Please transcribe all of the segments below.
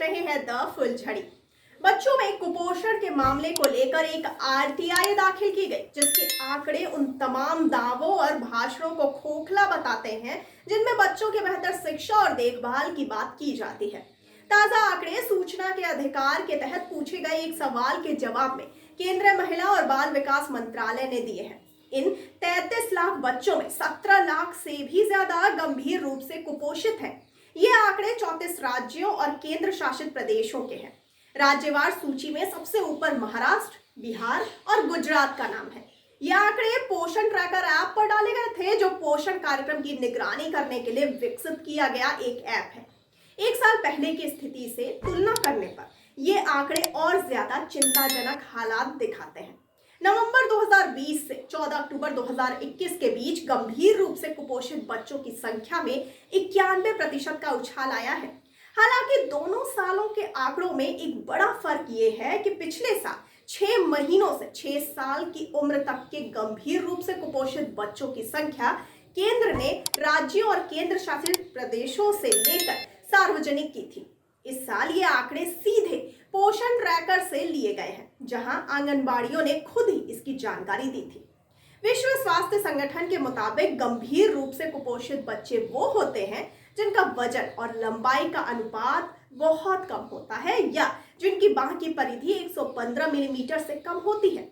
रहे हैं द फुलझड़ी। बच्चों में कुपोषण के मामले को लेकर एक आरटीआई दाखिल की गई, जिसके आंकड़े उन तमाम दावों और भाषणों को खोखला बताते हैं जिनमें बच्चों के बेहतर शिक्षा और देखभाल की बात की जाती है। ताजा आंकड़े सूचना के अधिकार के तहत पूछे गए एक सवाल के जवाब में केंद्रीय महिला और बाल विकास मंत्रालय ने दिए हैं। इन 33 लाख बच्चों में 17 लाख से भी ज्यादा गंभीर रूप से कुपोषित हैं। ये आंकड़े 34 राज्यों और केंद्र शासित प्रदेशों के हैं। राज्यवार सूची में सबसे ऊपर महाराष्ट्र, बिहार और गुजरात का नाम है। ये आंकड़े पोषण ट्रैकर ऐप पर डाले गए थे, जो पोषण कार्यक्रम की निगरानी करने के लिए विकसित किया गया एक ऐप है। एक साल पहले की स्थिति से तुलना करने पर ये आंकड़े और ज्यादा चिंताजनक हालात दिखाते हैं। नवंबर 2020 से 14 अक्टूबर 2021 के बीच गंभीर रूप से कुपोषित बच्चों की संख्या में 91% का उछाल आया है। हालांकि दोनों सालों के आंकड़ों में एक बड़ा फर्क ये है कि पिछले साल 6 महीनों से 6 साल की उम्र तक के गंभीर रूप से कुपोषित बच्चों की संख्या केंद्र ने राज्यों और केंद्र शासित प्रदेशों से लेकर सार्वजनिक की थी। इस साल ये आंकड़े सीधे पोषण ट्रैकर से लिए गए हैं, जहां आंगनबाड़ियों ने खुद ही इसकी जानकारी दी थी। विश्व स्वास्थ्य संगठन के मुताबिक गंभीर रूप से कुपोषित बच्चे वो होते हैं जिनका वजन और लंबाई का अनुपात बहुत कम होता है या जिनकी बाह की परिधि 115 मिलीमीटर से कम होती है।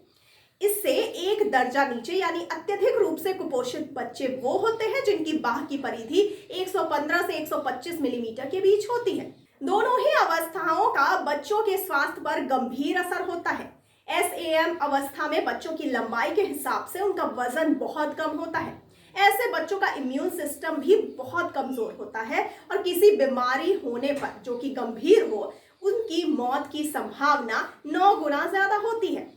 इससे एक दर्जा नीचे यानी अत्यधिक रूप से कुपोषित बच्चे वो होते हैं जिनकी बाह की परिधि 115 से 125 मिलीमीटर के बीच होती है। दोनों ही अवस्थाओं का बच्चों के स्वास्थ्य पर गंभीर असर होता है। SAM अवस्था में बच्चों की लंबाई के हिसाब से उनका वजन बहुत कम होता है। ऐसे बच्चों का इम्यून सिस्टम भी बहुत कमजोर होता है और किसी बीमारी होने पर, जो कि गंभीर हो, उनकी मौत की संभावना 9 गुना ज्यादा होती है।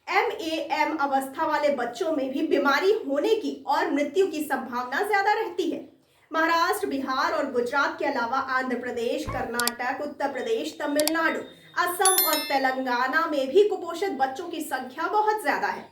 MAM अवस्था वाले बच्चों में भी बीमारी होने की और मृत्यु की संभावना ज्यादा रहती है। महाराष्ट्र, बिहार और गुजरात के अलावा आंध्र प्रदेश, कर्नाटक, उत्तर प्रदेश, तमिलनाडु, असम और तेलंगाना में भी कुपोषित बच्चों की संख्या बहुत ज्यादा है।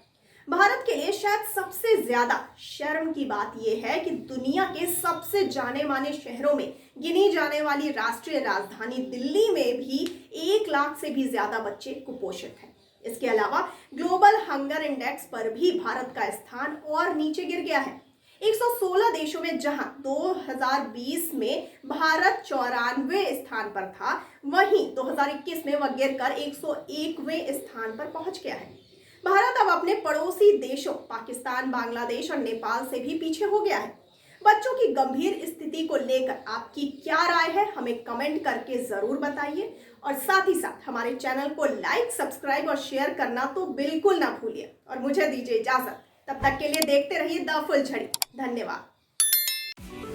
भारत के लिए शायद सबसे ज्यादा शर्म की बात यह है कि दुनिया के सबसे जाने माने शहरों में गिनी जाने वाली राष्ट्रीय राजधानी दिल्ली में भी 1 लाख से भी ज्यादा बच्चे कुपोषित हैं। इसके अलावा ग्लोबल हंगर इंडेक्स पर भी भारत का स्थान और नीचे गिर गया है। 116 देशों में जहां 2020 में भारत 94वें स्थान पर था, वहीं 2021 में वह गिरकर 101वें स्थान पर पहुंच गया है। भारत अब अपने पड़ोसी देशों पाकिस्तान, बांग्लादेश और नेपाल से भी पीछे हो गया है। बच्चों की गंभीर स्थिति को लेकर आपकी क्या राय है, हमें कमेंट करके जरूर बताइए और साथ ही साथ हमारे चैनल को लाइक, सब्सक्राइब और शेयर करना तो बिल्कुल ना भूलिए। और मुझे दीजिए इजाजत, तब तक के लिए देखते रहिए द फुलझड़ी। धन्यवाद।